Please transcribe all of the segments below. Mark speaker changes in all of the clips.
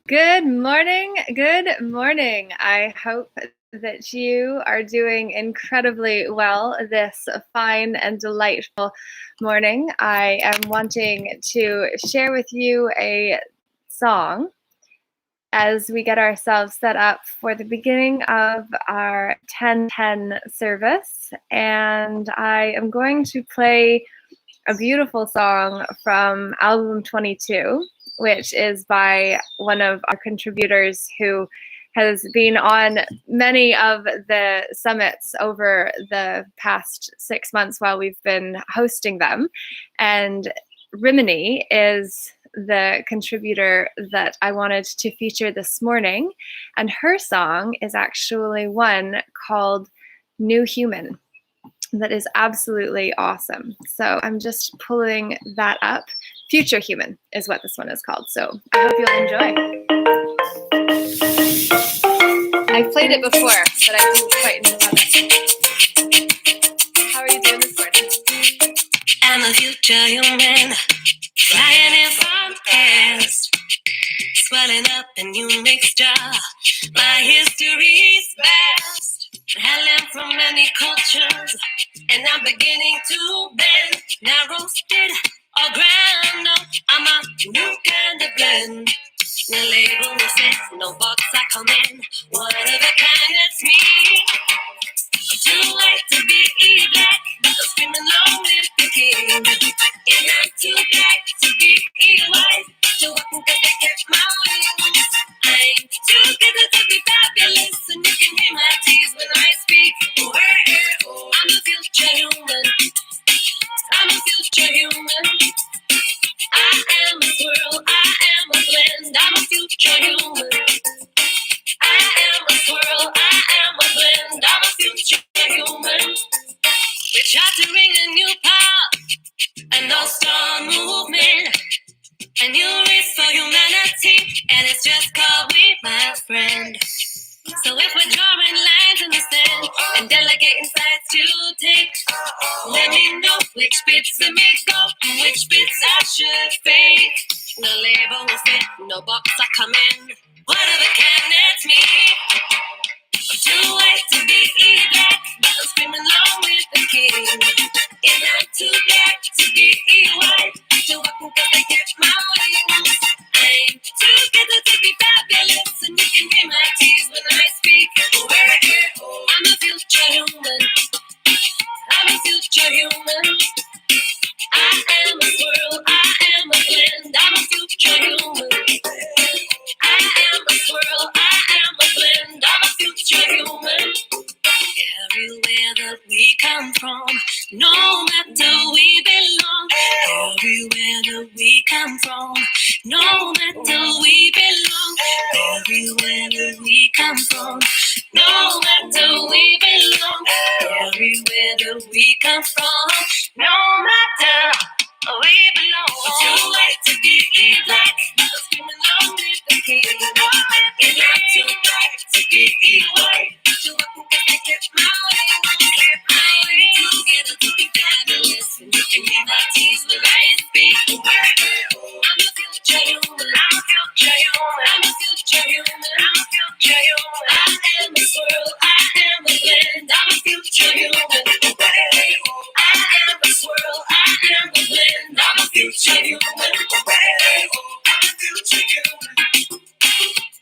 Speaker 1: Good morning. Good morning. I hope that you are doing incredibly well this fine and delightful morning. I am wanting to share with you a song as we get ourselves set up for the beginning of our 10:10 service. And I am going to play a beautiful song from album 22, which is by one of our contributors who has been on many of the summits over the past 6 months while we've been hosting them. And Rimini is the contributor that I wanted to feature this morning. And her song is actually one called New Human. That is absolutely awesome. So I'm just pulling that up. Future Human is what this one is called. So I hope you'll enjoy. I've played it before, but I didn't quite know it. How are you doing this morning?
Speaker 2: I'm a future human, flying in from the past, swelling up a new mixture. My history's vast. I learned from many cultures, and I'm beginning to bend. Now roasted or ground up, I'm a new kind of blend. No label, no sense, no box I come in. One of a kind, that's me. I'm too white to be black, I'm screaming along with the king. And I'm too black to be white, so I can catch my wings. I'm too good to be fabulous, and you can hear my teeth when I speak. I'm a future human. I'm a future human. I am a swirl. I am a blend. I'm a future human. I am a swirl. I am a blend. I'm a future human. We're chartering a new path, a no star movement, a new race for humanity, and it's just called we, my friend. So if we're drawing lines in the sand and delegating sides to take, let me know which bits to make go and which bits I should fake. No label will fit, no box I come in. Whatever can, that's me. I'm too white to be black, but I'm screaming along with the king. And I'm too black to be white, so I can catch my wings. I'm too good to be fabulous, and you can hear my teeth when I speak. I'm a future human. I'm a future human. I am a swirl. I am a blend. I'm a future human. I am a swirl. I am a blend. I'm a future human. Everywhere that we come from, no matter we belong. Everywhere that we come from, no matter we belong. Everywhere that we come from, no matter we belong. Everywhere that we come from, no matter we belong. Too white to be black, I'm screaming along with the king. And I'm too black to be white, so I can get my way. I'm together to be fabulous, and you can hear my teeth when I speak. I'm a future human. I'm a future human. I'm a future human. I'm a future human. I am a swirl. I am a blend. I'm a future human. I am a swirl. I am a blend. I'm a future human. I'm a future human.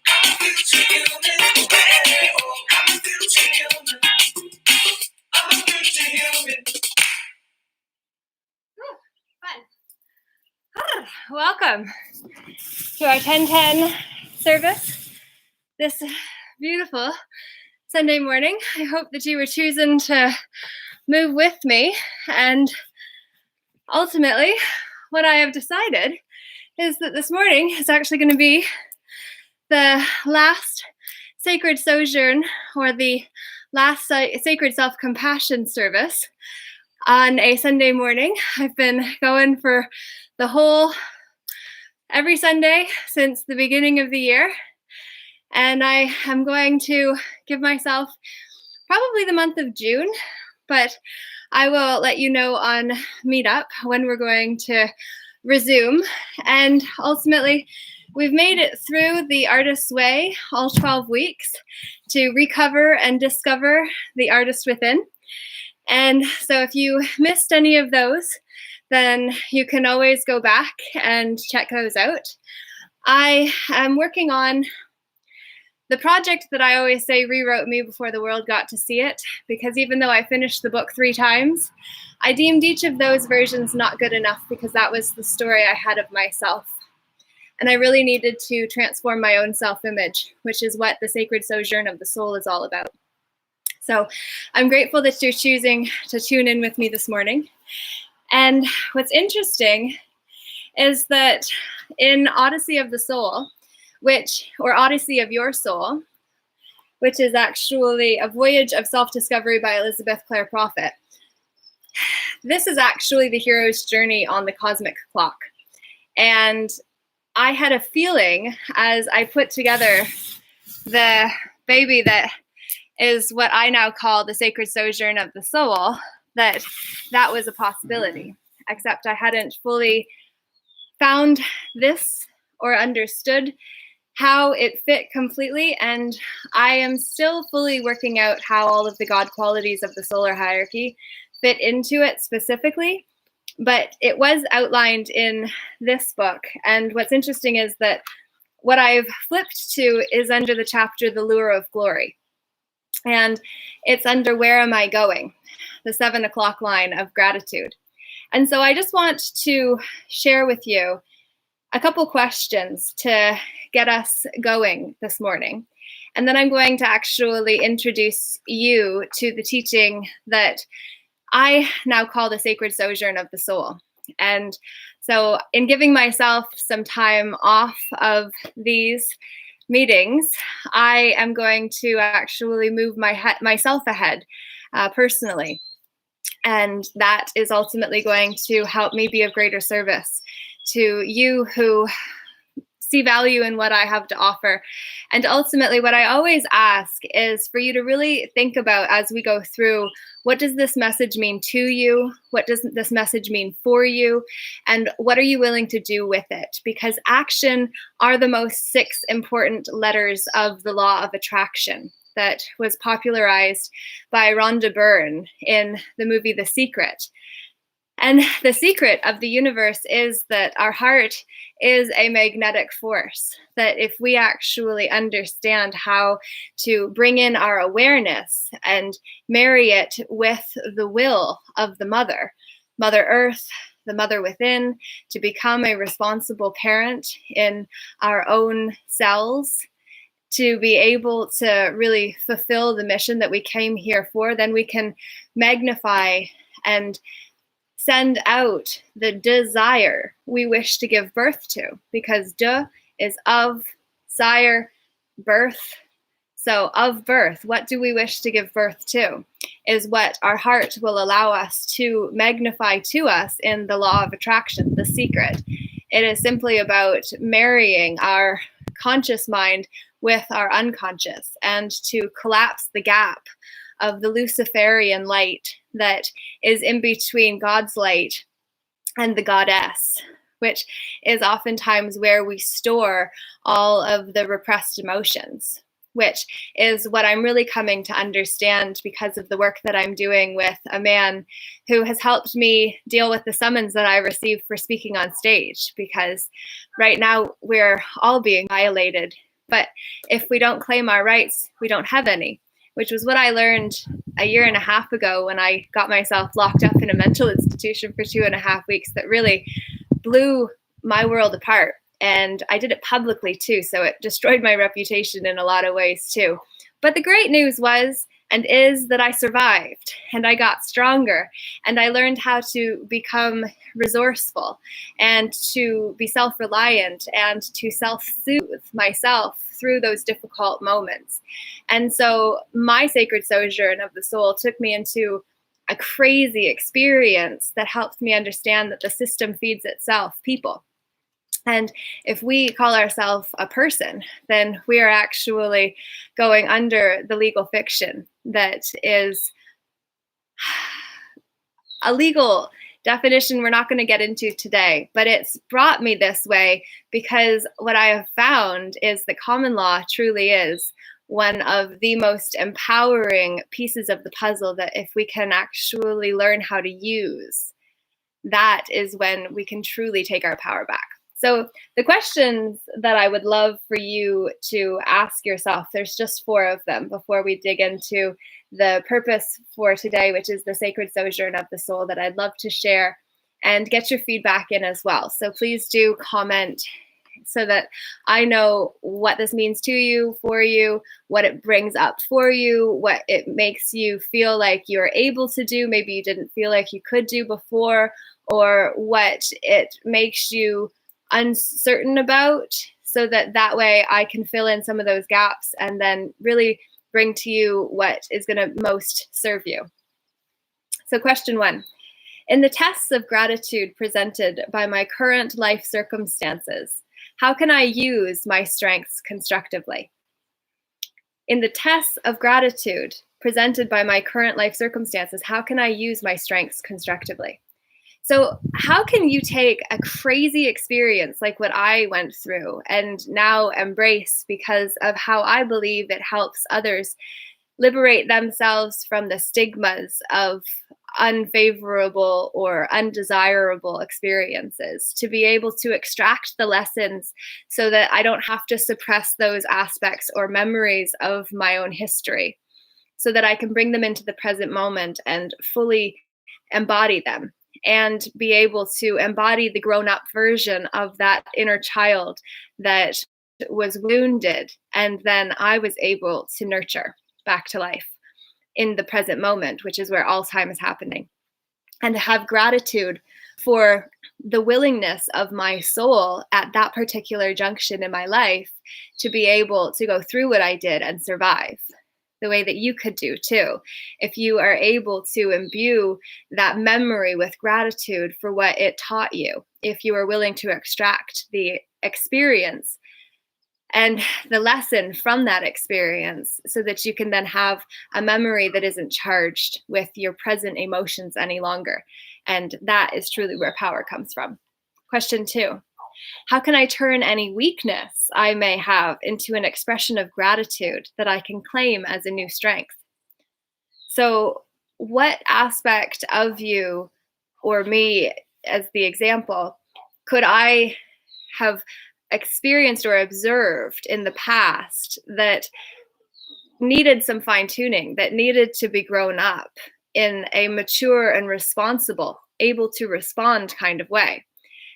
Speaker 2: I'm a future human. I'm a future human. I'm a future human.
Speaker 1: Fun. Welcome to our 10:10 service this beautiful Sunday morning. I hope that you were choosing to move with me. And ultimately, what I have decided is that this morning is actually going to be the last sacred sojourn, or the last sacred self-compassion service on a Sunday morning. I've been going for every Sunday since the beginning of the year. And I am going to give myself probably the month of June, but I will let you know on Meetup when we're going to resume. And ultimately, We've made it through the artist's way, all 12 weeks, to recover and discover the artist within. And so if you missed any of those, then you can always go back and check those out. I am working on the project that I always say rewrote me before the world got to see it, because even though I finished the book 3 times, I deemed each of those versions not good enough because that was the story I had of myself. And I really needed to transform my own self-image, which is what the sacred sojourn of the soul is all about. So I'm grateful that you're choosing to tune in with me this morning. And what's interesting is that in Odyssey of the Soul, or Odyssey of Your Soul, which is actually A Voyage of Self-Discovery by Elizabeth Clare Prophet, this is actually the hero's journey on the cosmic clock. And I had a feeling as I put together the baby that is what I now call the sacred sojourn of the soul, that was a possibility, except I hadn't fully found this or understood how it fit completely. And I am still fully working out how all of the God qualities of the solar hierarchy fit into it specifically. But it was outlined in this book. And what's interesting is that what I've flipped to is under the chapter, The Lure of Glory. And it's under Where Am I Going? The 7 o'clock line of gratitude. And so I just want to share with you a couple questions to get us going this morning. And then I'm going to actually introduce you to the teaching that I now call the sacred sojourn of the soul. And so in giving myself some time off of these meetings, I am going to actually move myself ahead personally. And that is ultimately going to help me be of greater service to you who see value in what I have to offer. And ultimately, what I always ask is for you to really think about as we go through, what does this message mean to you? What does this message mean for you? And what are you willing to do with it? Because action are the most 6 important letters of the law of attraction that was popularized by Rhonda Byrne in the movie The Secret. And the secret of the universe is that our heart is a magnetic force, that if we actually understand how to bring in our awareness and marry it with the will of the Mother Earth, the mother within, to become a responsible parent in our own cells, to be able to really fulfill the mission that we came here for, then we can magnify and send out the desire we wish to give birth to, because de is of, sire, birth. So of birth, what do we wish to give birth to is what our heart will allow us to magnify to us in the law of attraction, the secret. It is simply about marrying our conscious mind with our unconscious and to collapse the gap of the Luciferian light that is in between God's light and the goddess, which is oftentimes where we store all of the repressed emotions, which is what I'm really coming to understand because of the work that I'm doing with a man who has helped me deal with the summons that I received for speaking on stage, because right now we're all being violated. But if we don't claim our rights, we don't have any, which was what I learned a year and a half ago when I got myself locked up in a mental institution for 2.5 weeks that really blew my world apart. And I did it publicly too, so it destroyed my reputation in a lot of ways too. But the great news was and is that I survived and I got stronger and I learned how to become resourceful and to be self-reliant and to self-soothe myself through those difficult moments. And so my sacred sojourn of the soul took me into a crazy experience that helped me understand that the system feeds itself, people. And if we call ourselves a person, then we are actually going under the legal fiction that is a legal definition we're not going to get into today, but it's brought me this way because what I have found is that common law truly is one of the most empowering pieces of the puzzle that if we can actually learn how to use, that is when we can truly take our power back. So the questions that I would love for you to ask yourself, there's just 4 of them before we dig into the purpose for today, which is the sacred sojourn of the soul that I'd love to share and get your feedback in as well. So please do comment so that I know what this means to you, for you, what it brings up for you, what it makes you feel like you're able to do, maybe you didn't feel like you could do before, or what it makes you uncertain about, so that way I can fill in some of those gaps and then really bring to you what is going to most serve you. So question 1, in the tests of gratitude presented by my current life circumstances, how can I use my strengths constructively? In the tests of gratitude presented by my current life circumstances, how can I use my strengths constructively? So how can you take a crazy experience like what I went through and now embrace because of how I believe it helps others liberate themselves from the stigmas of unfavorable or undesirable experiences, to be able to extract the lessons so that I don't have to suppress those aspects or memories of my own history, so that I can bring them into the present moment and fully embody them and be able to embody the grown-up version of that inner child that was wounded and then I was able to nurture back to life in the present moment, which is where all time is happening. And to have gratitude for the willingness of my soul at that particular junction in my life to be able to go through what I did and survive the way that you could do too. If you are able to imbue that memory with gratitude for what it taught you, if you are willing to extract the experience and the lesson from that experience so that you can then have a memory that isn't charged with your present emotions any longer. And that is truly where power comes from. Question 2, how can I turn any weakness I may have into an expression of gratitude that I can claim as a new strength? So what aspect of you or me as the example could I have experienced or observed in the past that needed some fine-tuning, that needed to be grown up in a mature and responsible, able to respond kind of way?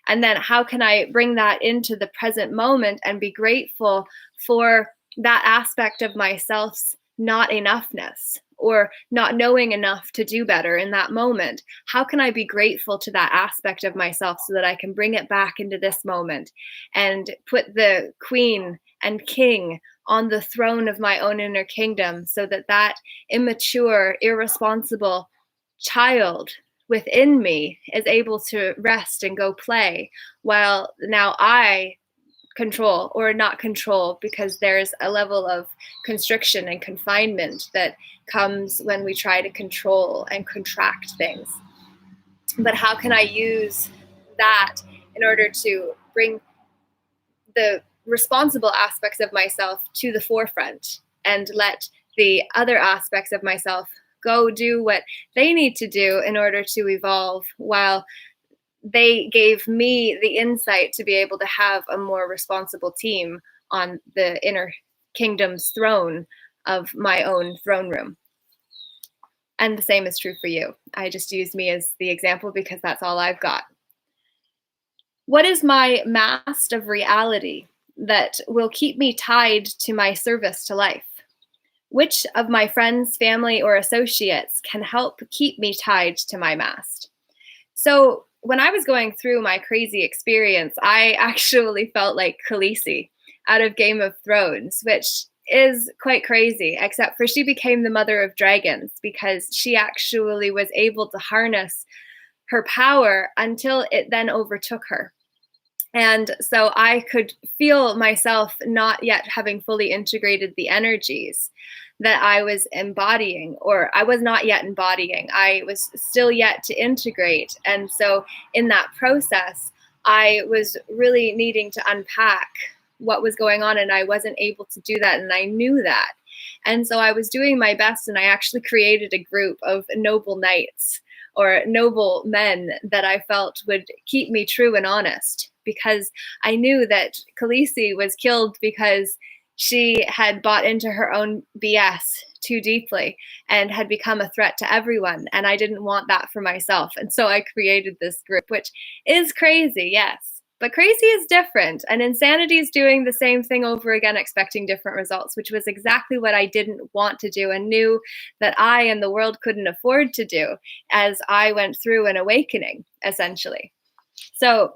Speaker 1: And then how can I bring that into the present moment and be grateful for that aspect of myself's not enoughness or not knowing enough to do better in that moment? How can I be grateful to that aspect of myself so that I can bring it back into this moment and put the queen and king on the throne of my own inner kingdom so that that immature, irresponsible child within me is able to rest and go play while now I control or not control, because there's a level of constriction and confinement that comes when we try to control and contract things. But how can I use that in order to bring the responsible aspects of myself to the forefront and let the other aspects of myself go do what they need to do in order to evolve, while they gave me the insight to be able to have a more responsible team on the inner kingdom's throne of my own throne room. And the same is true for you. I just used me as the example because that's all I've got. What is my mast of reality that will keep me tied to my service to life? Which of my friends, family, or associates can help keep me tied to my mast? So when I was going through my crazy experience, I actually felt like Khaleesi out of Game of Thrones, which is quite crazy, except for she became the mother of dragons because she actually was able to harness her power until it then overtook her. And so I could feel myself not yet having fully integrated the energies that I was embodying, or I was not yet embodying. I was still yet to integrate. And so in that process, I was really needing to unpack what was going on, and I wasn't able to do that. And I knew that. And so I was doing my best, and I actually created a group of noble knights or noble men that I felt would keep me true and honest, because I knew that Khaleesi was killed because she had bought into her own BS too deeply and had become a threat to everyone. And I didn't want that for myself. And so I created this group, which is crazy, yes. But crazy is different. And insanity is doing the same thing over again, expecting different results, which was exactly what I didn't want to do and knew that I and the world couldn't afford to do as I went through an awakening, essentially. So,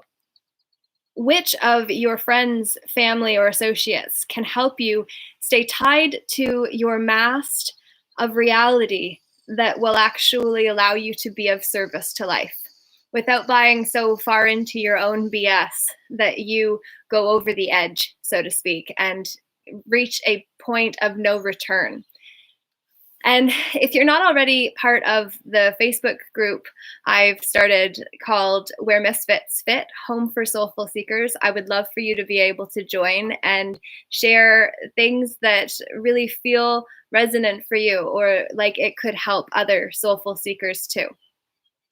Speaker 1: which of your friends, family, or associates can help you stay tied to your mast of reality that will actually allow you to be of service to life without buying so far into your own BS that you go over the edge, so to speak, and reach a point of no return? And if you're not already part of the Facebook group I've started called Where Misfits Fit, Home for Soulful Seekers, I would love for you to be able to join and share things that really feel resonant for you, or like it could help other soulful seekers too.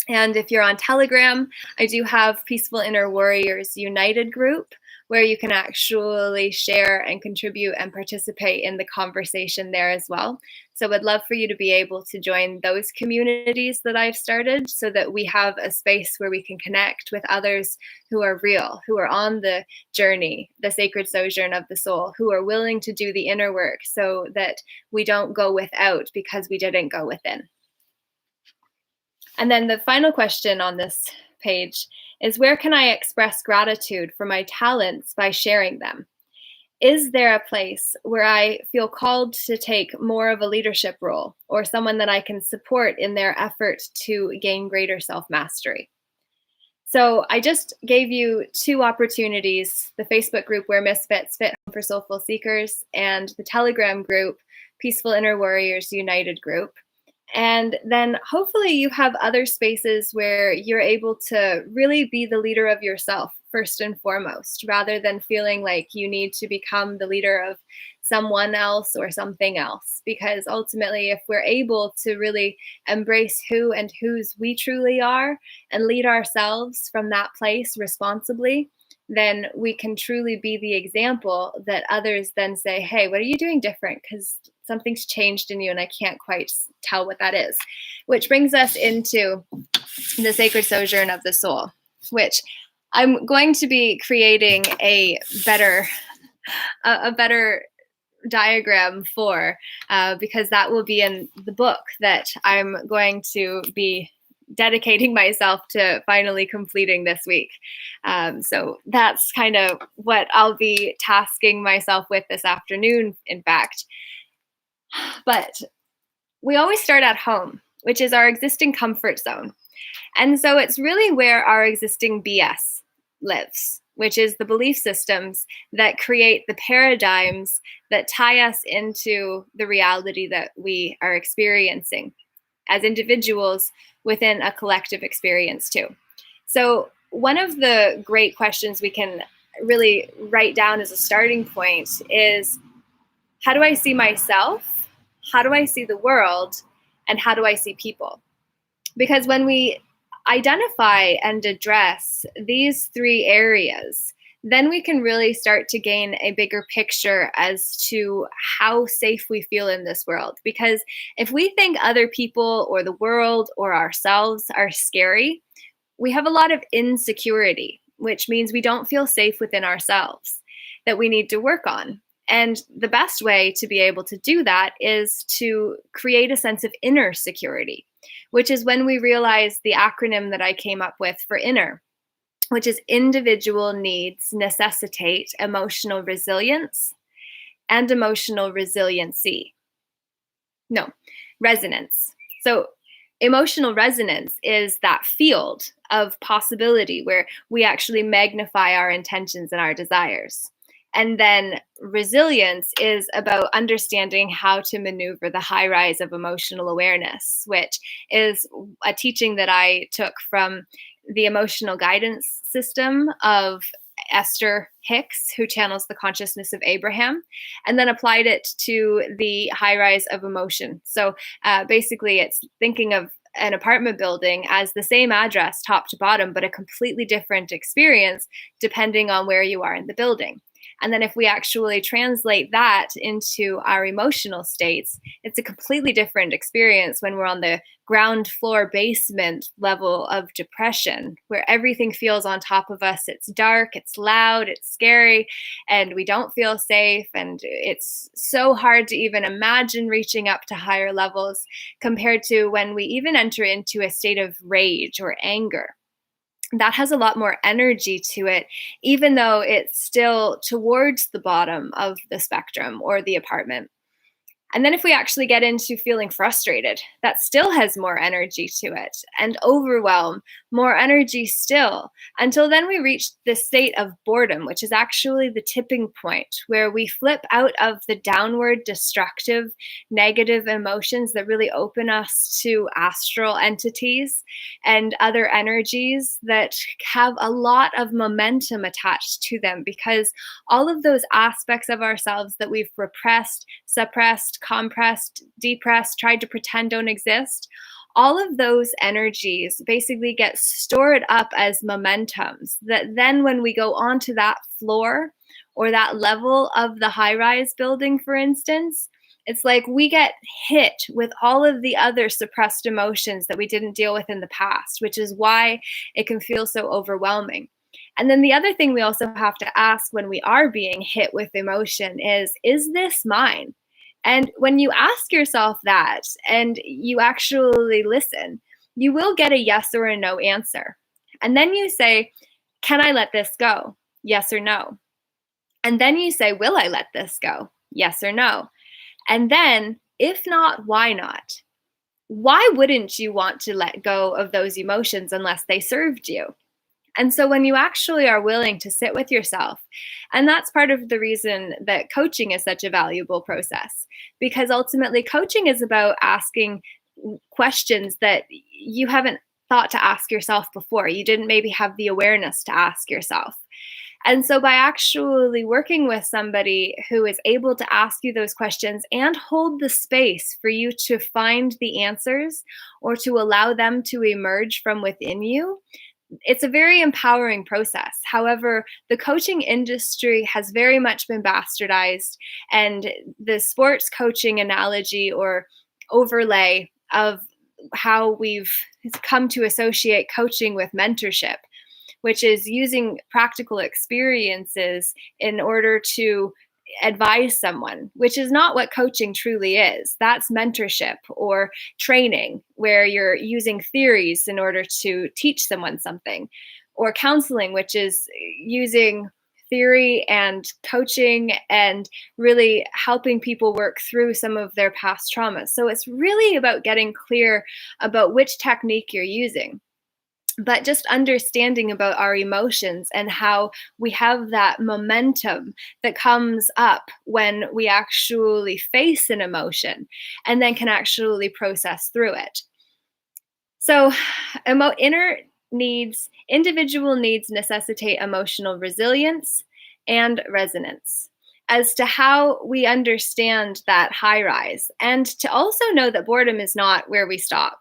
Speaker 1: And if you're on Telegram, I do have Peaceful Inner Warriors United group, where you can actually share and contribute and participate in the conversation there as well. So I'd love for you to be able to join those communities that I've started, so that we have a space where we can connect with others who are real, who are on the journey, the sacred sojourn of the soul, who are willing to do the inner work so that we don't go without because we didn't go within. And then the final question on this page is, where can I express gratitude for my talents by sharing them? Is there a place where I feel called to take more of a leadership role, or someone that I can support in their effort to gain greater self-mastery? So I just gave you two opportunities: the Facebook group Where Misfits Fit, Home for Soulful Seekers, and the Telegram group Peaceful Inner Warriors United group. And then hopefully you have other spaces where you're able to really be the leader of yourself first and foremost, rather than feeling like you need to become the leader of someone else or something else. Because ultimately, if we're able to really embrace who and whose we truly are and lead ourselves from that place responsibly, then we can truly be the example that others then say, hey, what are you doing different? Because something's changed in you and I can't quite tell what that is. Which brings us into the sacred sojourn of the soul, which I'm going to be creating a better diagram for, because that will be in the book that I'm going to be dedicating myself to finally completing this week. So that's kind of what I'll be tasking myself with this afternoon, in fact. But we always start at home, which is our existing comfort zone. And so it's really where our existing BS lives, which is the belief systems that create the paradigms that tie us into the reality that we are experiencing as individuals within a collective experience too. So one of the great questions we can really write down as a starting point is, how do I see myself? How do I see the world? And how do I see people? Because when we identify and address these three areas, then we can really start to gain a bigger picture as to how safe we feel in this world. Because if we think other people or the world or ourselves are scary, we have a lot of insecurity, which means we don't feel safe within ourselves, that we need to work on. And the best way to be able to do that is to create a sense of inner security, which is when we realize the acronym that I came up with for inner, which is individual needs necessitate emotional resilience and emotional resiliency. No, resonance. So Emotional resonance is that field of possibility where we actually magnify our intentions and our desires. And then resilience is about understanding how to maneuver the high rise of emotional awareness, which is a teaching that I took from the emotional guidance system of Esther Hicks, who channels the consciousness of Abraham, and then applied it to the high rise of emotion. So basically, it's thinking of an apartment building as the same address top to bottom, but a completely different experience depending on where you are in the building. And then if we actually translate that into our emotional states, it's a completely different experience when we're on the ground floor basement level of depression, where everything feels on top of us. It's dark, it's loud, it's scary, and we don't feel safe. And it's so hard to even imagine reaching up to higher levels compared to when we even enter into a state of rage or anger. That has a lot more energy to it, even though it's still towards the bottom of the spectrum or the apartment. And then if we actually get into feeling frustrated, that still has more energy to it, and overwhelm, more energy still, until then we reach the state of boredom, which is actually the tipping point where we flip out of the downward, destructive, negative emotions that really open us to astral entities and other energies that have a lot of momentum attached to them, because all of those aspects of ourselves that we've repressed, suppressed, compressed, depressed, tried to pretend don't exist, all of those energies basically get stored up as momentums that then when we go onto that floor or that level of the high rise building, for instance, it's like we get hit with all of the other suppressed emotions that we didn't deal with in the past, which is why it can feel so overwhelming. And then the other thing we also have to ask when we are being hit with emotion is this mine? And when you ask yourself that and you actually listen, you will get a yes or a no answer. And then you say, can I let this go? Yes or no. And then you say, will I let this go? Yes or no. And then, if not, why not? Why wouldn't you want to let go of those emotions unless they served you? And so when you actually are willing to sit with yourself, and that's part of the reason that coaching is such a valuable process, because ultimately coaching is about asking questions that you haven't thought to ask yourself before. You didn't maybe have the awareness to ask yourself. And so by actually working with somebody who is able to ask you those questions and hold the space for you to find the answers or to allow them to emerge from within you, it's a very empowering process. However, the coaching industry has very much been bastardized, and the sports coaching analogy or overlay of how we've come to associate coaching with mentorship, which is using practical experiences in order to advise someone, which is not what coaching truly is. That's mentorship or training, where you're using theories in order to teach someone something, or counseling, which is using theory and coaching and really helping people work through some of their past traumas. So it's really about getting clear about which technique you're using, but just understanding about our emotions and how we have that momentum that comes up when we actually face an emotion and then can actually process through it. So, individual needs necessitate emotional resilience and resonance as to how we understand that high rise, and to also know that boredom is not where we stop.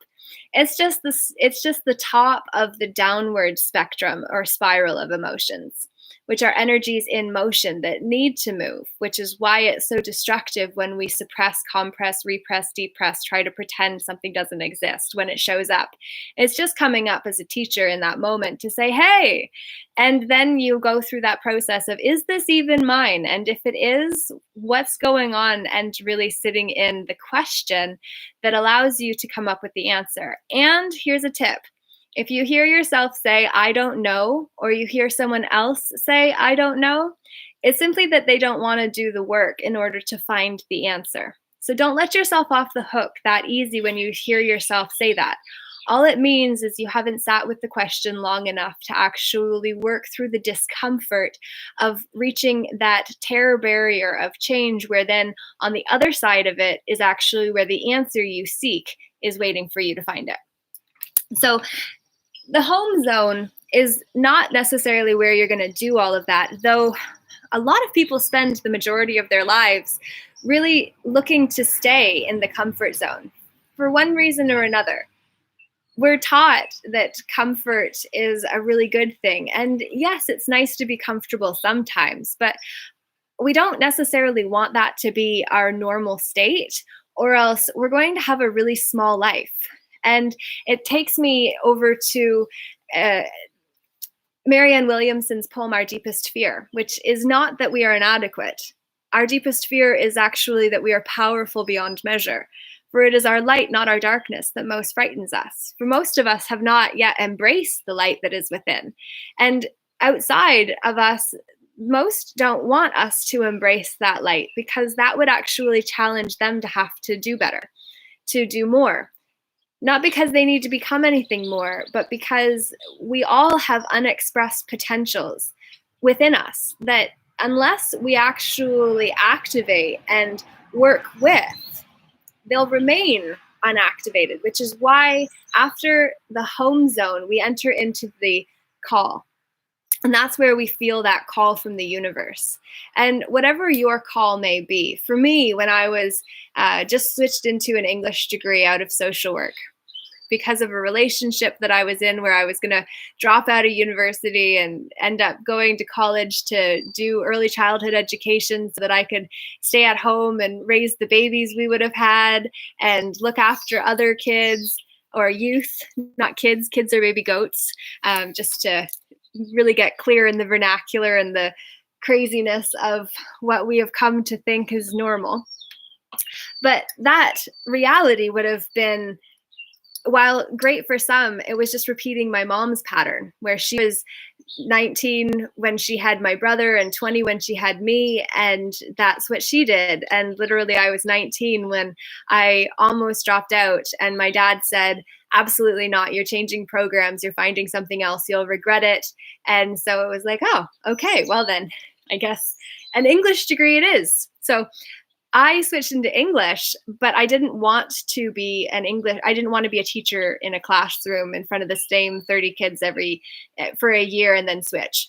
Speaker 1: It's just the top of the downward spectrum or spiral of emotions, which are energies in motion that need to move, which is why it's so destructive when we suppress, compress, repress, depress, try to pretend something doesn't exist when it shows up. It's just coming up as a teacher in that moment to say, hey, and then you go through that process of, is this even mine? And if it is, what's going on? And really sitting in the question that allows you to come up with the answer. And here's a tip. If you hear yourself say, I don't know, or you hear someone else say, I don't know, it's simply that they don't want to do the work in order to find the answer. So don't let yourself off the hook that easy when you hear yourself say that. All it means is you haven't sat with the question long enough to actually work through the discomfort of reaching that terror barrier of change, where then on the other side of it is actually where the answer you seek is waiting for you to find it. So the home zone is not necessarily where you're going to do all of that, though a lot of people spend the majority of their lives really looking to stay in the comfort zone for one reason or another. We're taught that comfort is a really good thing. And yes, it's nice to be comfortable sometimes, but we don't necessarily want that to be our normal state, or else we're going to have a really small life. And it takes me over to uh, Marianne Williamson's poem, Our Deepest Fear, which is not that we are inadequate. Our deepest fear is actually that we are powerful beyond measure. For it is our light, not our darkness, that most frightens us. For most of us have not yet embraced the light that is within. And outside of us, most don't want us to embrace that light, because that would actually challenge them to have to do better, to do more. Not because they need to become anything more, but because we all have unexpressed potentials within us that, unless we actually activate and work with, they'll remain unactivated, which is why after the home zone, we enter into the call. And that's where we feel that call from the universe. And whatever your call may be, for me, when I was just switched into an English degree out of social work, because of a relationship that I was in where I was going to drop out of university and end up going to college to do early childhood education so that I could stay at home and raise the babies we would have had and look after other kids or youth, not kids. Kids are baby goats, just to really get clear in the vernacular and the craziness of what we have come to think is normal. But that reality would have been, while great for some, it was just repeating my mom's pattern, where she was 19 when she had my brother and 20 when she had me, and that's what she did. And literally, I was 19 when I almost dropped out, and my dad said, absolutely not, you're changing programs, you're finding something else, you'll regret it. And so it was like, oh, okay, well then, I guess an English degree it is. So I switched into English, but I didn't want to be I didn't want to be a teacher in a classroom in front of the same 30 kids for a year and then switch.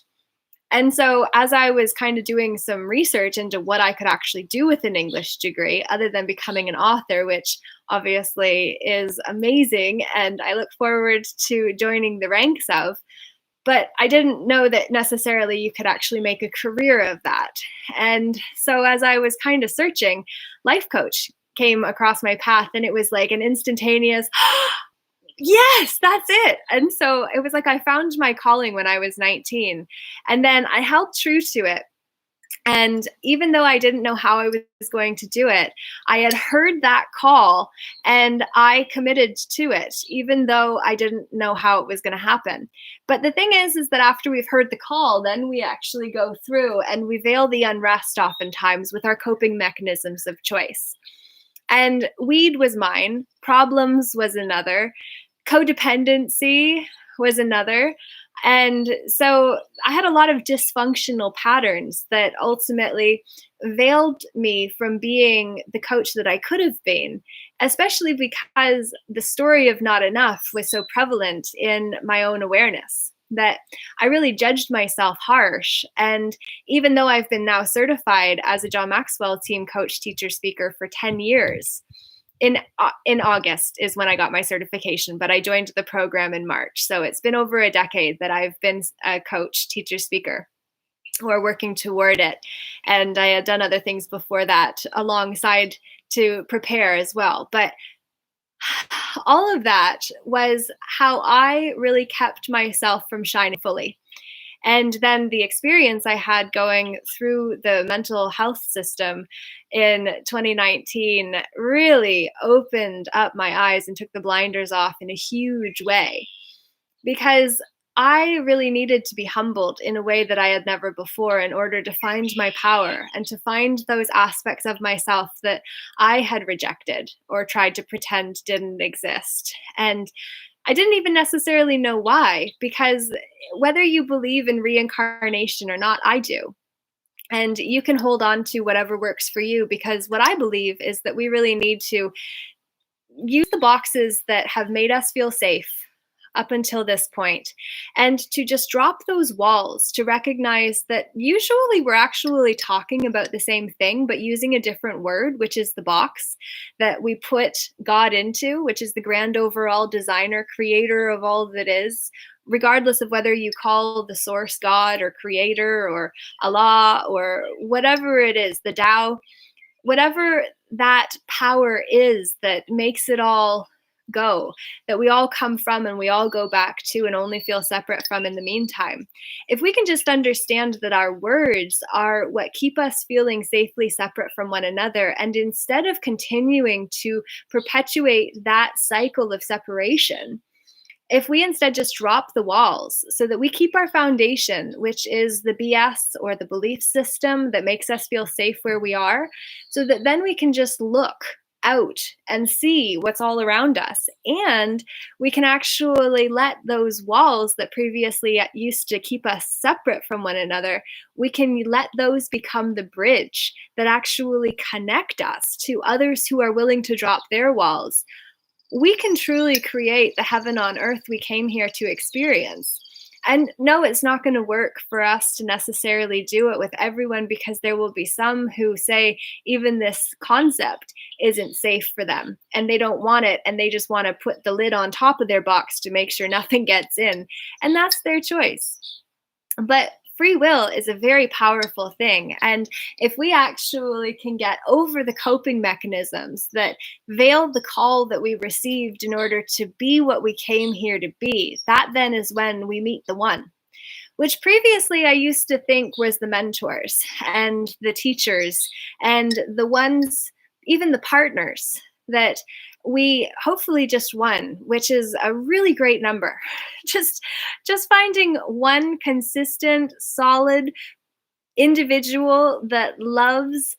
Speaker 1: And so as I was kind of doing some research into what I could actually do with an English degree, other than becoming an author, which obviously is amazing, and I look forward to joining the ranks of, but I didn't know that necessarily you could actually make a career of that. And so as I was kind of searching, life coach came across my path, and it was like an instantaneous, yes, that's it. And so it was like I found my calling when I was 19, and then I held true to it. And even though I didn't know how I was going to do it, I had heard that call and I committed to it, even though I didn't know how it was going to happen. But the thing is that after we've heard the call, then we actually go through and we veil the unrest oftentimes with our coping mechanisms of choice. And weed was mine, problems was another, codependency was another. And so I had a lot of dysfunctional patterns that ultimately veiled me from being the coach that I could have been, especially because the story of not enough was so prevalent in my own awareness that I really judged myself harsh. And even though I've been now certified as a John Maxwell team coach, teacher, speaker for 10 years, in August is when I got my certification, but I joined the program in March. So it's been over a decade that I've been a coach, teacher, speaker, or working toward it. And I had done other things before that alongside to prepare as well. But all of that was how I really kept myself from shining fully. And then the experience I had going through the mental health system in 2019 really opened up my eyes and took the blinders off in a huge way. Because I really needed to be humbled in a way that I had never before in order to find my power and to find those aspects of myself that I had rejected or tried to pretend didn't exist. And I didn't even necessarily know why, because whether you believe in reincarnation or not, I do. And you can hold on to whatever works for you, because what I believe is that we really need to use the boxes that have made us feel safe up until this point and to just drop those walls, to recognize that usually we're actually talking about the same thing but using a different word, which is the box that we put God into, which is the grand overall designer, creator of all that is, regardless of whether you call the source God or creator or Allah or whatever it is, the Tao, whatever that power is that makes it all go, that we all come from and we all go back to and only feel separate from in the meantime. If we can just understand that our words are what keep us feeling safely separate from one another, and instead of continuing to perpetuate that cycle of separation, if we instead just drop the walls so that we keep our foundation, which is the BS or the belief system that makes us feel safe where we are, so that then we can just look out and see what's all around us. And we can actually let those walls that previously used to keep us separate from one another, we can let those become the bridge that actually connect us to others who are willing to drop their walls. We can truly create the heaven on earth we came here to experience. And no, it's not going to work for us to necessarily do it with everyone, because there will be some who say even this concept isn't safe for them and they don't want it, and they just want to put the lid on top of their box to make sure nothing gets in. And that's their choice. But free will is a very powerful thing. And if we actually can get over the coping mechanisms that veil the call that we received in order to be what we came here to be, that then is when we meet the one, which previously I used to think was the mentors and the teachers and the ones, even the partners that we hopefully just won, which is a really great number. Just finding one consistent, solid individual that loves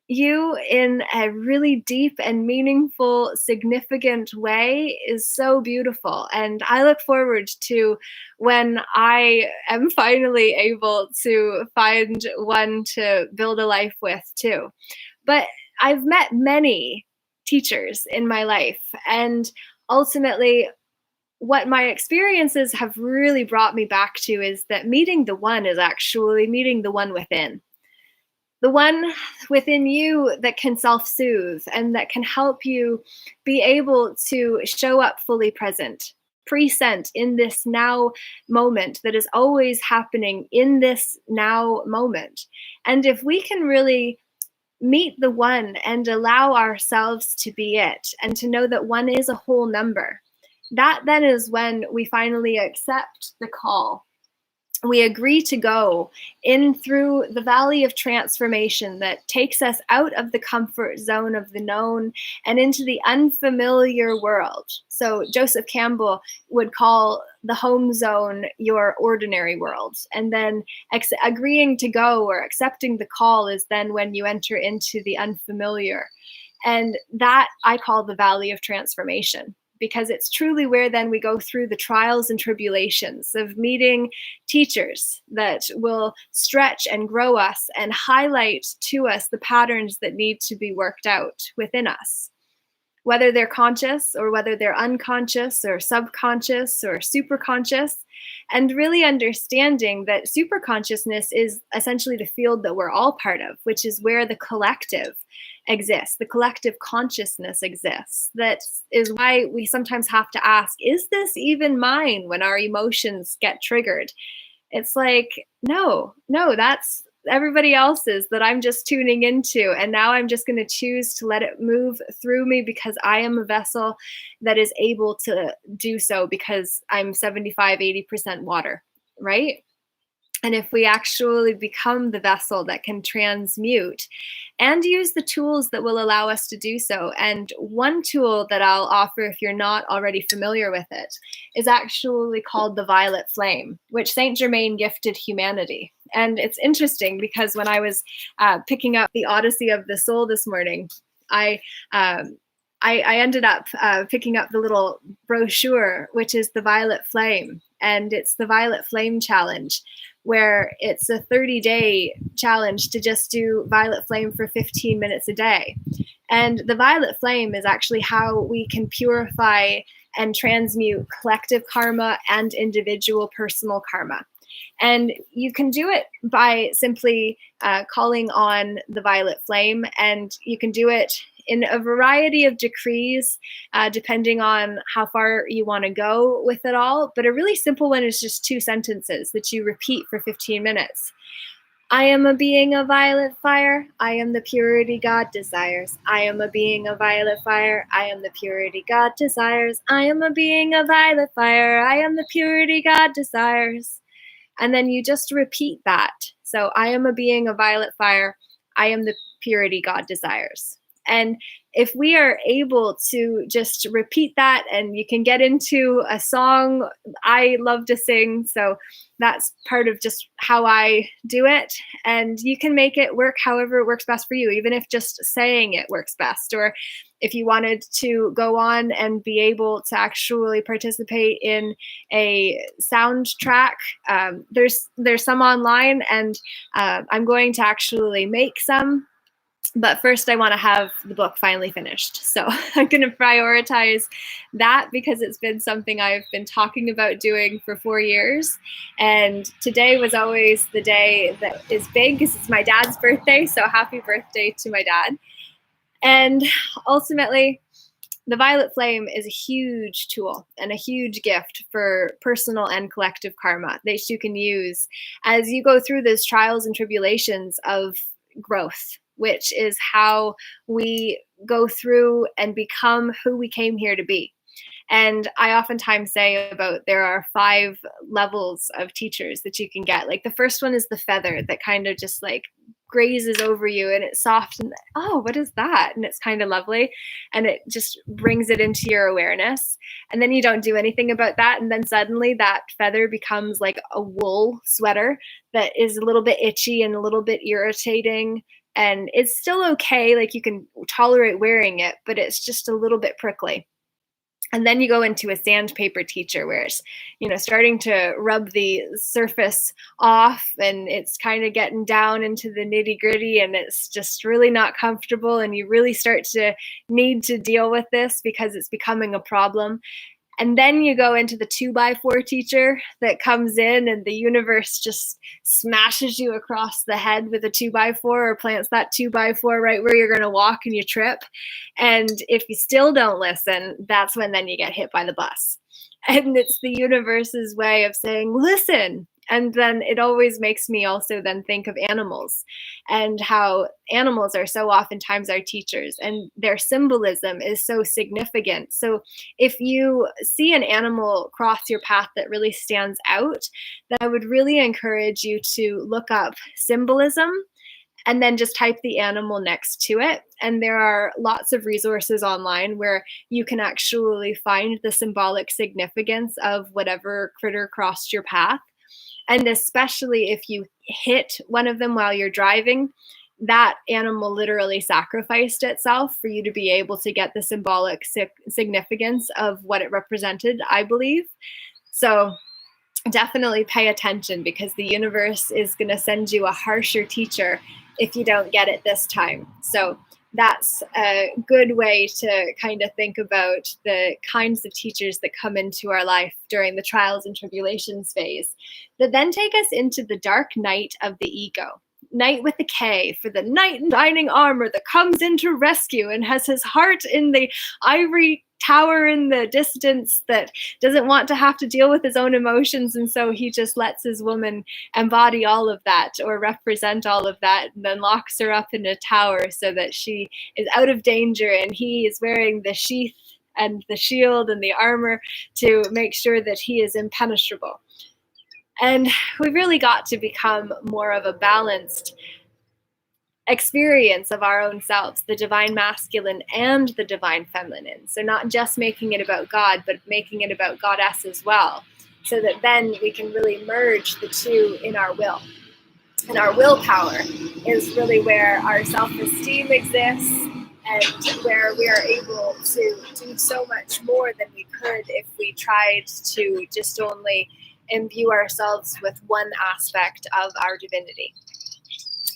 Speaker 1: you in a really deep and meaningful, significant way is so beautiful. And I look forward to when I am finally able to find one to build a life with too. But I've met many teachers in my life, and ultimately what my experiences have really brought me back to is that meeting the one is actually meeting the one within. The one within you that can self-soothe and that can help you be able to show up fully present, present in this now moment that is always happening in this now moment. And if we can really meet the one and allow ourselves to be it and to know that one is a whole number, that then is when we finally accept the call. We agree to go in through the valley of transformation that takes us out of the comfort zone of the known and into the unfamiliar world. So Joseph Campbell would call the home zone your ordinary world. And then agreeing to go or accepting the call is then when you enter into the unfamiliar. And that I call the valley of transformation, because it's truly where then we go through the trials and tribulations of meeting teachers that will stretch and grow us and highlight to us the patterns that need to be worked out within us, whether they're conscious or whether they're unconscious or subconscious or superconscious. And really understanding that superconsciousness is essentially the field that we're all part of, which is where the collective exists, the collective consciousness exists. That is why we sometimes have to ask, is this even mine when our emotions get triggered? It's like, no, that's everybody else's that I'm just tuning into. And now I'm just going to choose to let it move through me, because I am a vessel that is able to do so, because I'm 75, 80% water, right? And if we actually become the vessel that can transmute and use the tools that will allow us to do so. And one tool that I'll offer, if you're not already familiar with it, is actually called the violet flame, which Saint Germain gifted humanity. And it's interesting because when I was picking up the Odyssey of the Soul this morning, I ended up picking up the little brochure, which is the Violet Flame, and it's the Violet Flame Challenge, where it's a 30-day challenge to just do Violet Flame for 15 minutes a day. And the Violet Flame is actually how we can purify and transmute collective karma and individual personal karma. And you can do it by simply calling on the violet flame, and you can do it in a variety of decrees, depending on how far you want to go with it all. But a really simple one is just 2 sentences that you repeat for 15 minutes. I am a being of violet fire. I am the purity God desires. I am a being of violet fire. I am the purity God desires. I am a being of violet fire. I am the purity God desires. And then you just repeat that. So I am a being of violet fire. I am the purity God desires. And if we are able to just repeat that, and you can get into a song, I love to sing, so that's part of just how I do it. And you can make it work however it works best for you, even if just saying it works best, or if you wanted to go on and be able to actually participate in a soundtrack, there's some online, and I'm going to actually make some. But first, I want to have the book finally finished. So I'm going to prioritize that because it's been something I've been talking about doing for 4 years. And today was always the day that is big because it's my dad's birthday. So happy birthday to my dad. And ultimately, the violet flame is a huge tool and a huge gift for personal and collective karma that you can use as you go through those trials and tribulations of growth, which is how we go through and become who we came here to be. And I oftentimes say about there are 5 levels of teachers that you can get. Like the first one is the feather that kind of just like grazes over you, and it's soft, and oh, what is that? And it's kind of lovely, and it just brings it into your awareness. And then you don't do anything about that, and then suddenly that feather becomes like a wool sweater that is a little bit itchy and a little bit irritating. And it's still okay, like you can tolerate wearing it, but it's just a little bit prickly. And then you go into a sandpaper teacher where it's, starting to rub the surface off, and it's kind of getting down into the nitty gritty, and it's just really not comfortable. And you really start to need to deal with this because it's becoming a problem. And then you go into the 2x4 teacher that comes in, and the universe just smashes you across the head with a 2x4, or plants that 2x4 right where you're going to walk and you trip. And if you still don't listen, that's when then you get hit by the bus. And it's the universe's way of saying, listen. And then it always makes me also then think of animals, and how animals are so oftentimes our teachers, and their symbolism is so significant. So if you see an animal cross your path that really stands out, then I would really encourage you to look up symbolism and then just type the animal next to it. And there are lots of resources online where you can actually find the symbolic significance of whatever critter crossed your path. And especially if you hit one of them while you're driving, that animal literally sacrificed itself for you to be able to get the symbolic significance of what it represented, I believe. So definitely pay attention, because the universe is going to send you a harsher teacher if you don't get it this time. So that's a good way to kind of think about the kinds of teachers that come into our life during the trials and tribulations phase, that then take us into the dark night of the ego. Night with a K, for the knight in shining armor that comes in to rescue and has his heart in the ivory tower in the distance, that doesn't want to have to deal with his own emotions, and so he just lets his woman embody all of that or represent all of that, and then locks her up in a tower so that she is out of danger, and he is wearing the sheath and the shield and the armor to make sure that he is impenetrable. And we really got to become more of a balanced experience of our own selves, the divine masculine and the divine feminine. So not just making it about God, but making it about goddess as well, so that then we can really merge the two in our will. And our willpower is really where our self-esteem exists, and where we are able to do so much more than we could if we tried to just only imbue ourselves with one aspect of our divinity.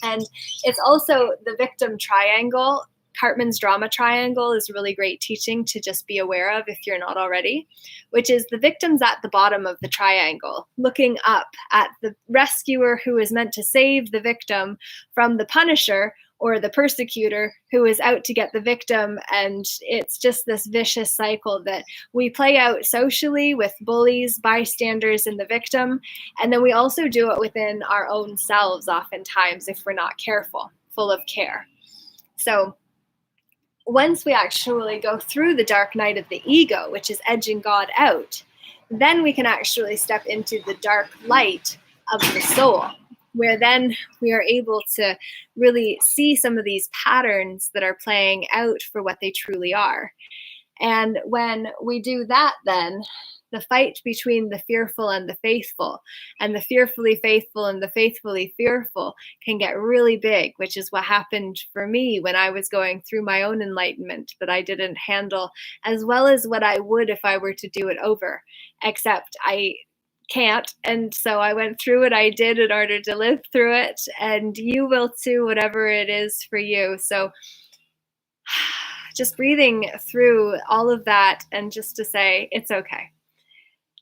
Speaker 1: And it's also the victim triangle. Cartman's drama triangle is really great teaching to just be aware of if you're not already, which is the victim's at the bottom of the triangle, looking up at the rescuer who is meant to save the victim from the punisher or the persecutor who is out to get the victim. And it's just this vicious cycle that we play out socially with bullies, bystanders, and the victim. And then we also do it within our own selves oftentimes if we're not careful, full of care. So once we actually go through the dark night of the ego, which is edging God out, then we can actually step into the dark light of the soul, where then we are able to really see some of these patterns that are playing out for what they truly are. And when we do that, then the fight between the fearful and the faithful, and the fearfully faithful and the faithfully fearful, can get really big, which is what happened for me when I was going through my own enlightenment that I didn't handle as well as what I would if I were to do it over, except I can't. And so I went through what I did in order to live through it, and you will too, whatever it is for you. So just breathing through all of that, and just to say, it's okay.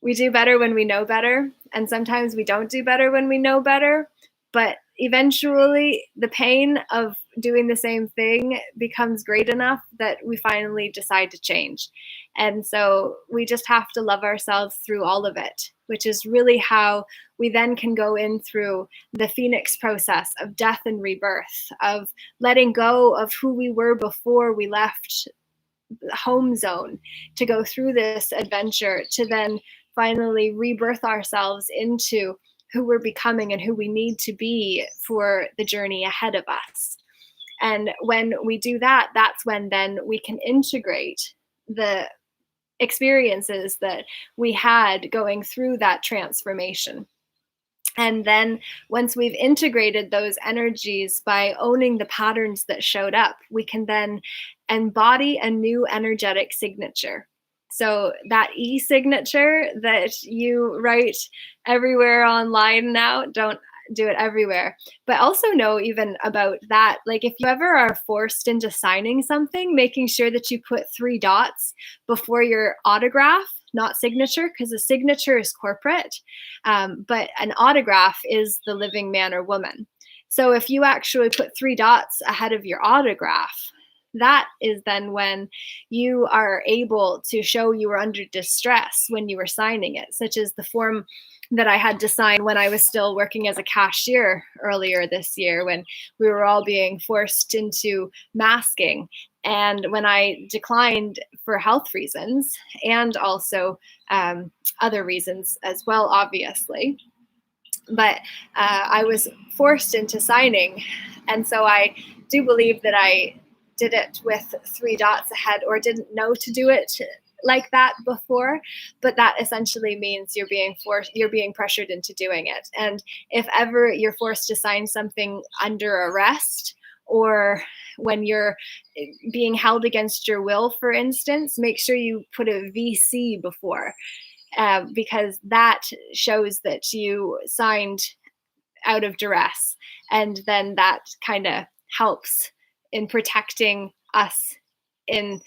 Speaker 1: We do better when we know better, and sometimes we don't do better when we know better, but eventually the pain of doing the same thing becomes great enough that we finally decide to change. And so we just have to love ourselves through all of it, which is really how we then can go in through the phoenix process of death and rebirth, of letting go of who we were before we left the home zone to go through this adventure, to then finally rebirth ourselves into who we're becoming and who we need to be for the journey ahead of us. And when we do that, that's when then we can integrate the experiences that we had going through that transformation. And then once we've integrated those energies by owning the patterns that showed up, we can then embody a new energetic signature. So that e-signature that you write everywhere online now, don't do it everywhere. But also know even about that, like if you ever are forced into signing something, making sure that you put 3 dots before your autograph, not signature, because a signature is corporate, but an autograph is the living man or woman. So if you actually put 3 dots ahead of your autograph, that is then when you are able to show you were under distress when you were signing it, such as the form that I had to sign when I was still working as a cashier earlier this year, when we were all being forced into masking. And when I declined for health reasons, and also other reasons as well, obviously, but I was forced into signing. And so I do believe that I did it with 3 dots ahead, or didn't know to do it like that before, but that essentially means you're being pressured into doing it. And if ever you're forced to sign something under arrest, or when you're being held against your will, for instance, make sure you put a VC before, because that shows that you signed out of duress. And then that kind of helps in protecting us in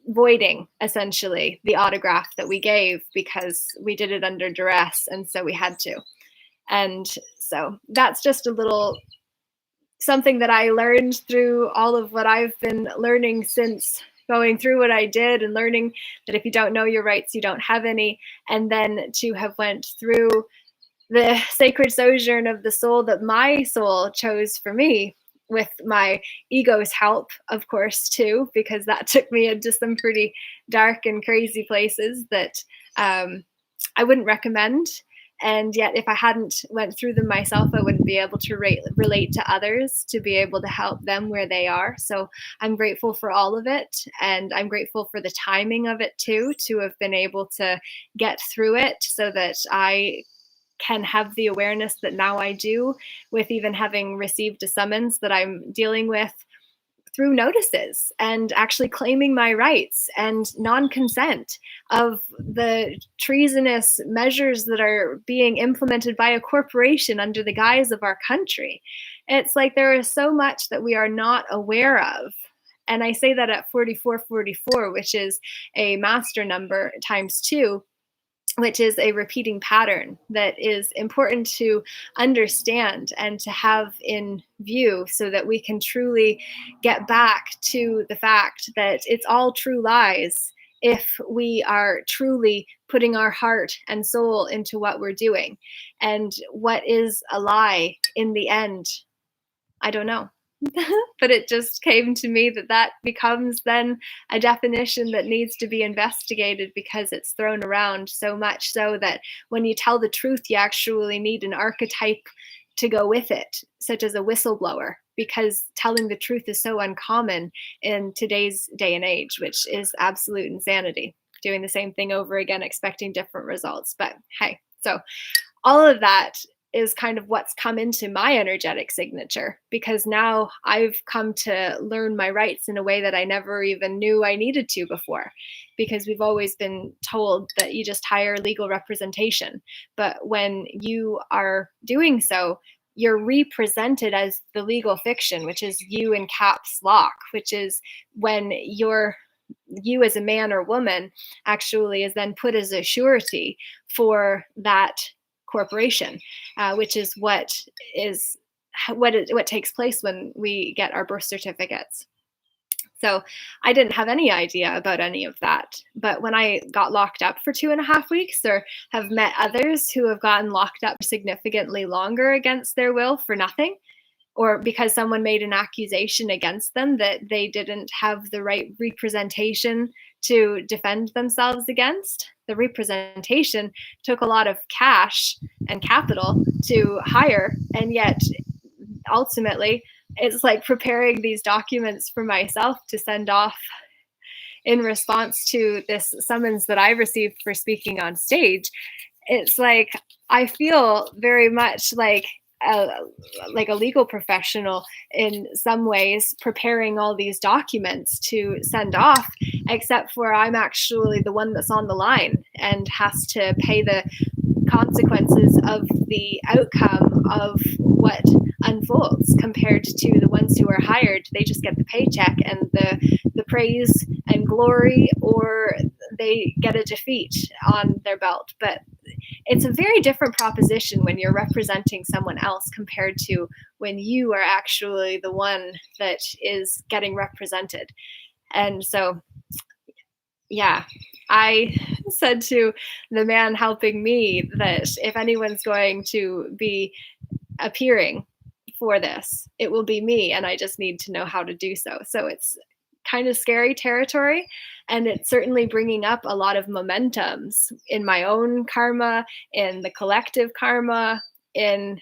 Speaker 1: voiding essentially the autograph that we gave, because we did it under duress, and so we had to. And so that's just a little something that I learned through all of what I've been learning since going through what I did, and learning that if you don't know your rights, you don't have any. And then to have went through the sacred sojourn of the soul that my soul chose for me, with my ego's help, of course, too, because that took me into some pretty dark and crazy places that I wouldn't recommend. And yet, if I hadn't went through them myself, I wouldn't be able to relate to others, to be able to help them where they are. So I'm grateful for all of it. And I'm grateful for the timing of it too, to have been able to get through it so that I can have the awareness that now I do, with even having received a summons that I'm dealing with through notices and actually claiming my rights and non-consent of the treasonous measures that are being implemented by a corporation under the guise of our country. It's like there is so much that we are not aware of. And I say that at 4444, which is a master number times 2, which is a repeating pattern that is important to understand and to have in view so that we can truly get back to the fact that it's all true lies if we are truly putting our heart and soul into what we're doing. And what is a lie in the end? I don't know. But it just came to me that that becomes then a definition that needs to be investigated, because it's thrown around so much so that when you tell the truth, you actually need an archetype to go with it, such as a whistleblower, because telling the truth is so uncommon in today's day and age, which is absolute insanity. Doing the same thing over again, expecting different results. But hey, so all of that is kind of what's come into my energetic signature, because now I've come to learn my rights in a way that I never even knew I needed to before, because we've always been told that you just hire legal representation. But when you are doing so, you're represented as the legal fiction, which is you in caps lock, which is when you as a man or woman actually is then put as a surety for that corporation, which is what takes place when we get our birth certificates. So I didn't have any idea about any of that. But when I got locked up for 2.5 weeks, or have met others who have gotten locked up significantly longer against their will for nothing, or because someone made an accusation against them that they didn't have the right representation to defend themselves against. The representation took a lot of cash and capital to hire, and yet ultimately it's like preparing these documents for myself to send off in response to this summons that I received for speaking on stage. It's like I feel very much like a legal professional in some ways, preparing all these documents to send off, except for I'm actually the one that's on the line and has to pay the consequences of the outcome of what unfolds, compared to the ones who are hired. They just get the paycheck and the praise and glory, or they get a defeat on their belt. But it's a very different proposition when you're representing someone else compared to when you are actually the one that is getting represented. And so, yeah, I said to the man helping me that if anyone's going to be appearing for this, it will be me, and I just need to know how to do so. So it's kind of scary territory, and it's certainly bringing up a lot of momentums in my own karma, in the collective karma, in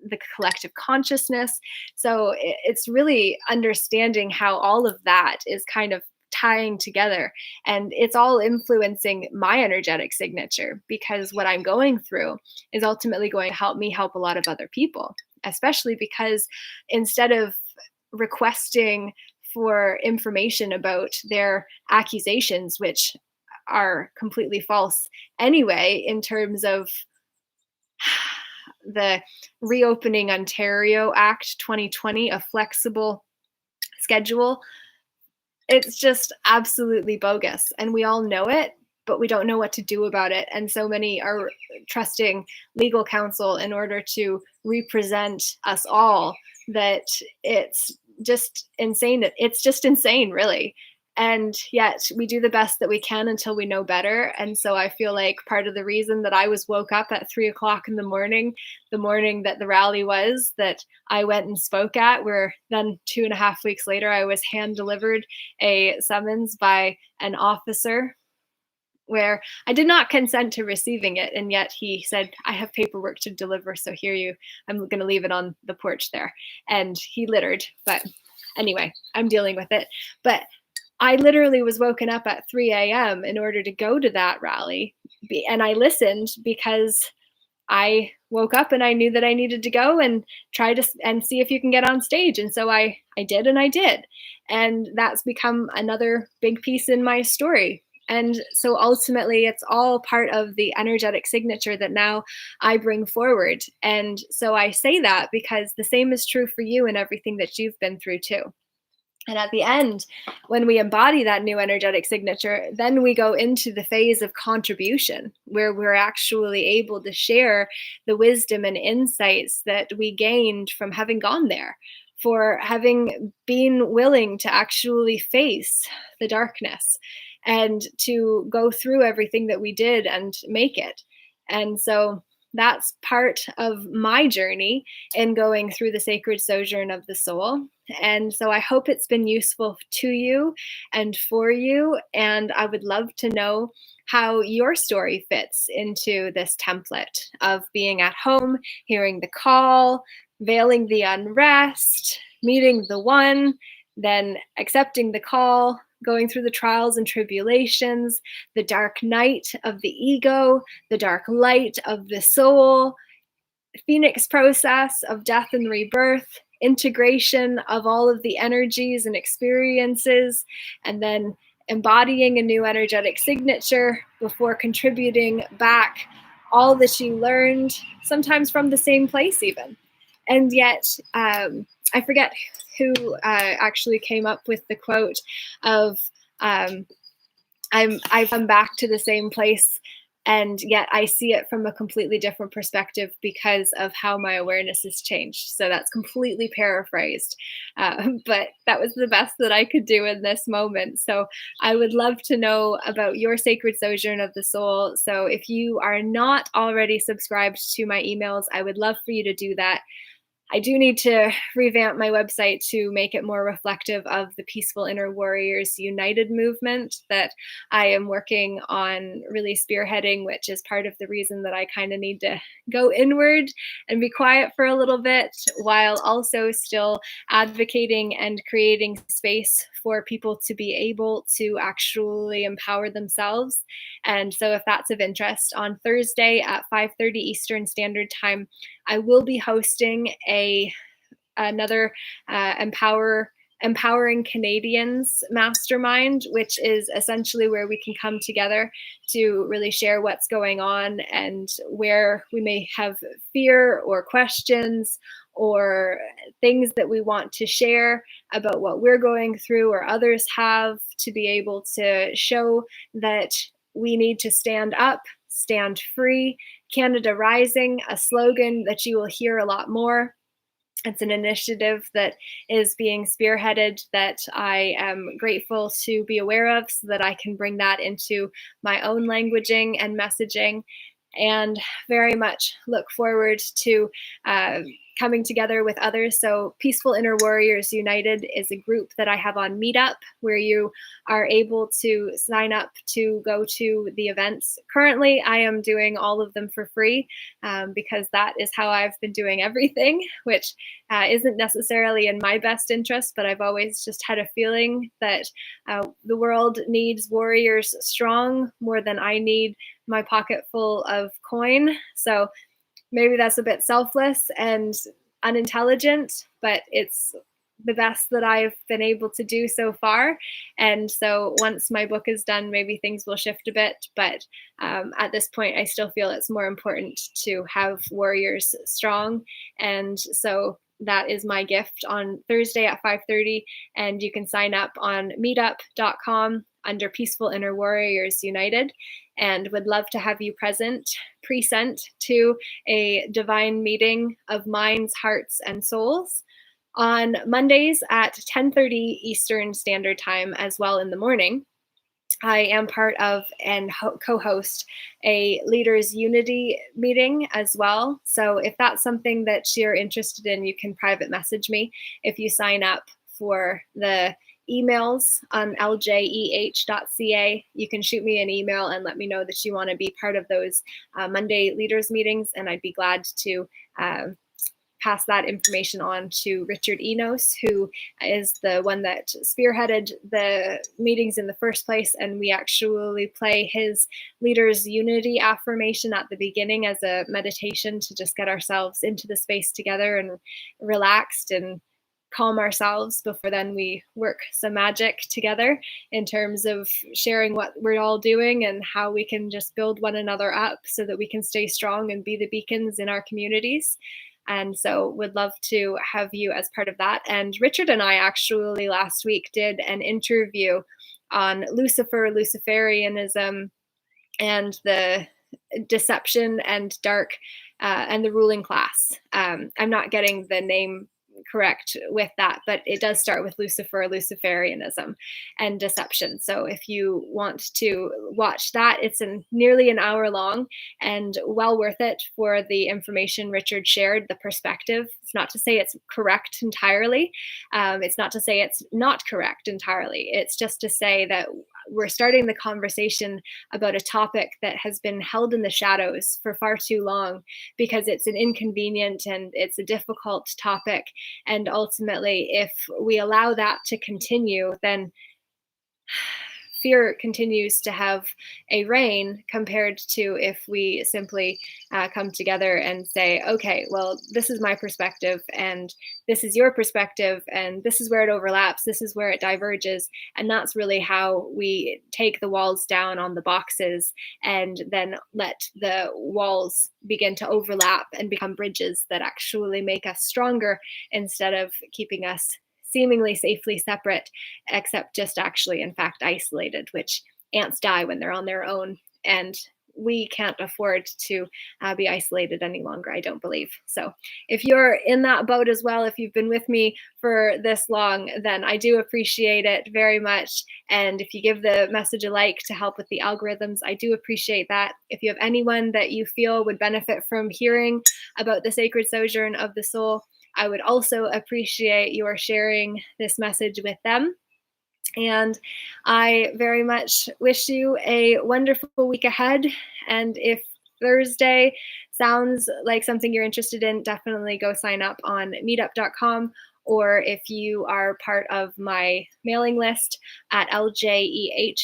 Speaker 1: the collective consciousness. So it's really understanding how all of that is kind of tying together, and it's all influencing my energetic signature, because what I'm going through is ultimately going to help me help a lot of other people, especially because instead of requesting for information about their accusations, which are completely false anyway, in terms of the Reopening Ontario Act 2020, a flexible schedule. It's just absolutely bogus, and we all know it, but we don't know what to do about it. And so many are trusting legal counsel in order to represent us all, that it's just insane. It's just insane, really. And yet we do the best that we can until we know better. And so I feel like part of the reason that I was woke up at 3 o'clock in the morning that the rally was, that I went and spoke at, where then 2.5 weeks later, I was hand delivered a summons by an officer where I did not consent to receiving it. And yet he said, I have paperwork to deliver. So I'm going to leave it on the porch there. And he littered. But anyway, I'm dealing with it. But I literally was woken up at 3 a.m. in order to go to that rally. And I listened because I woke up and I knew that I needed to go and try to and see if you can get on stage. And so I did, and I did. And that's become another big piece in my story. And so ultimately, it's all part of the energetic signature that now I bring forward. And so I say that because the same is true for you and everything that you've been through too. And at the end, when we embody that new energetic signature, then we go into the phase of contribution, where we're actually able to share the wisdom and insights that we gained from having gone there, for having been willing to actually face the darkness and to go through everything that we did and make it. And so that's part of my journey in going through the sacred sojourn of the soul. And so I hope it's been useful to you and for you. And I would love to know how your story fits into this template of being at home, hearing the call, veiling the unrest, meeting the one, then accepting the call, going through the trials and tribulations, the dark night of the ego, the dark light of the soul, phoenix process of death and rebirth, integration of all of the energies and experiences, and then embodying a new energetic signature before contributing back all that you learned, sometimes from the same place even. And yet, I forget who actually came up with the quote of, I've come back to the same place, and yet I see it from a completely different perspective because of how my awareness has changed. So that's completely paraphrased, but that was the best that I could do in this moment. So I would love to know about your sacred sojourn of the soul. So if you are not already subscribed to my emails, I would love for you to do that. I do need to revamp my website to make it more reflective of the Peaceful Inner Warriors United movement that I am working on really spearheading, which is part of the reason that I kind of need to go inward and be quiet for a little bit, while also still advocating and creating space for people to be able to actually empower themselves. And so if that's of interest, on Thursday at 5:30 Eastern Standard Time, I will be hosting another empowering Canadians mastermind, which is essentially where we can come together to really share what's going on and where we may have fear or questions or things that we want to share about what we're going through or others have, to be able to show that we need to stand up, stand free. Canada Rising, a slogan that you will hear a lot more. It's an initiative that is being spearheaded that I am grateful to be aware of, so that I can bring that into my own languaging and messaging, and very much look forward to coming together with others. So Peaceful Inner Warriors United is a group that I have on Meetup, where you are able to sign up to go to the events. Currently, I am doing all of them for free because that is how I've been doing everything, which isn't necessarily in my best interest, but I've always just had a feeling that the world needs warriors strong more than I need my pocket full of coin. So maybe that's a bit selfless and unintelligent, but it's the best that I've been able to do so far. And so once my book is done, maybe things will shift a bit. But at this point, I still feel it's more important to have warriors strong. And so that is my gift on Thursday at 5:30. And you can sign up on meetup.com under Peaceful Inner Warriors United, and would love to have you present to a divine meeting of minds, hearts, and souls on Mondays at 10:30 Eastern Standard Time, as well in the morning. I am part of and co-host a Leaders Unity meeting as well. So if that's something that you're interested in, you can private message me if you sign up for the emails on ljeh.ca. You can shoot me an email and let me know that you want to be part of those Monday leaders meetings, and I'd be glad to pass that information on to Richard Enos, who is the one that spearheaded the meetings in the first place. And we actually play his Leaders Unity affirmation at the beginning as a meditation to just get ourselves into the space together and relaxed and calm ourselves before then we work some magic together in terms of sharing what we're all doing and how we can just build one another up so that we can stay strong and be the beacons in our communities. And so would love to have you as part of that. And Richard and I actually last week did an interview on Lucifer, Luciferianism, and the deception and dark and the ruling class. I'm not getting the name correct with that, but it does start with Lucifer, Luciferianism, and deception. So if you want to watch that, it's nearly an hour long and well worth it for the information Richard shared, the perspective. It's not to say it's correct entirely. It's not to say it's not correct entirely. It's just to say that we're starting the conversation about a topic that has been held in the shadows for far too long because it's an inconvenient and it's a difficult topic. And ultimately, if we allow that to continue, then fear continues to have a reign compared to if we simply come together and say, okay, well, this is my perspective and this is your perspective and this is where it overlaps, this is where it diverges. And that's really how we take the walls down on the boxes and then let the walls begin to overlap and become bridges that actually make us stronger instead of keeping us seemingly safely separate, except just actually, in fact, isolated, which ants die when they're on their own. And we can't afford to be isolated any longer, I don't believe. So if you're in that boat as well, if you've been with me for this long, then I do appreciate it very much. And if you give the message a like to help with the algorithms, I do appreciate that. If you have anyone that you feel would benefit from hearing about the sacred sojourn of the soul, I would also appreciate your sharing this message with them. And I very much wish you a wonderful week ahead. And if Thursday sounds like something you're interested in, definitely go sign up on meetup.com. Or if you are part of my mailing list at ljeh.ca,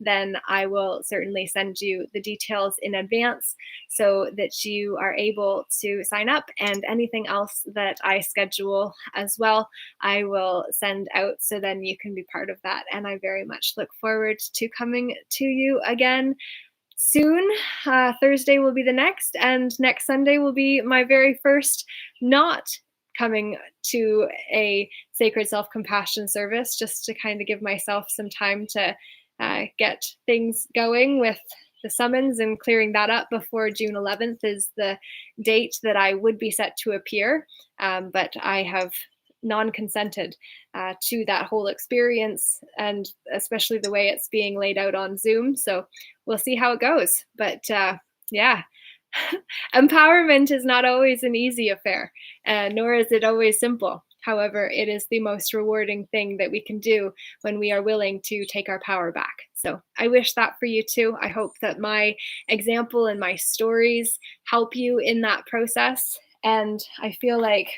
Speaker 1: then I will certainly send you the details in advance so that you are able to sign up. And anything else that I schedule as well, I will send out so then you can be part of that. And I very much look forward to coming to you again soon. Thursday will be the next, and next Sunday will be my very first not coming to a sacred self-compassion service, just to kind of give myself some time to get things going with the summons and clearing that up before June 11th is the date that I would be set to appear. But I have non-consented to that whole experience, and especially the way it's being laid out on Zoom. So we'll see how it goes. But yeah. Empowerment is not always an easy affair, nor is it always simple. However, it is the most rewarding thing that we can do when we are willing to take our power back. So I wish that for you too. I hope that my example and my stories help you in that process. And I feel like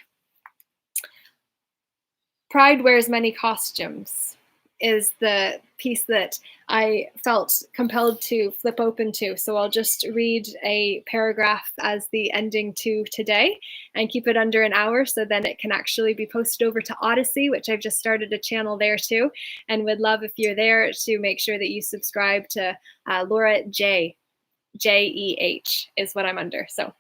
Speaker 1: pride wears many costumes is the piece that I felt compelled to flip open to. So I'll just read a paragraph as the ending to today and keep it under an hour so then it can actually be posted over to Odyssey, which I've just started a channel there too. And would love if you're there to make sure that you subscribe to Laura J. J-E-H is what I'm under. So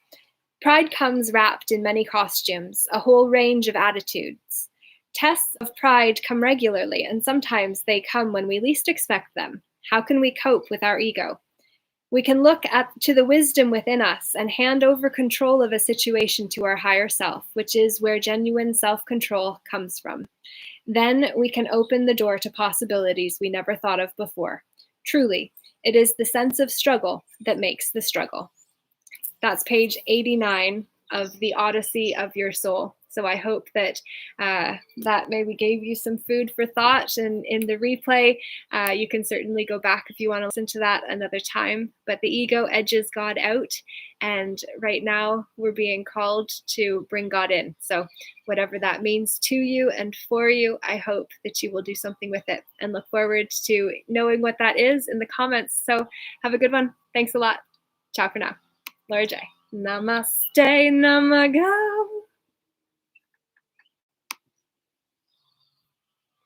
Speaker 1: pride comes wrapped in many costumes, a whole range of attitudes. Tests of pride come regularly, and sometimes they come when we least expect them. How can we cope with our ego? We can look to the wisdom within us and hand over control of a situation to our higher self, which is where genuine self-control comes from. Then we can open the door to possibilities we never thought of before. Truly, it is the sense of struggle that makes the struggle. That's page 89 of the Odyssey of Your Soul So I hope that that maybe gave you some food for thought. And in the replay, you can certainly go back if you want to listen to that another time. But the ego edges God out. And right now we're being called to bring God in. So whatever that means to you and for you, I hope that you will do something with it, and look forward to knowing what that is in the comments. So have a good one. Thanks a lot. Ciao for now. Laura J. Namaste, namaga.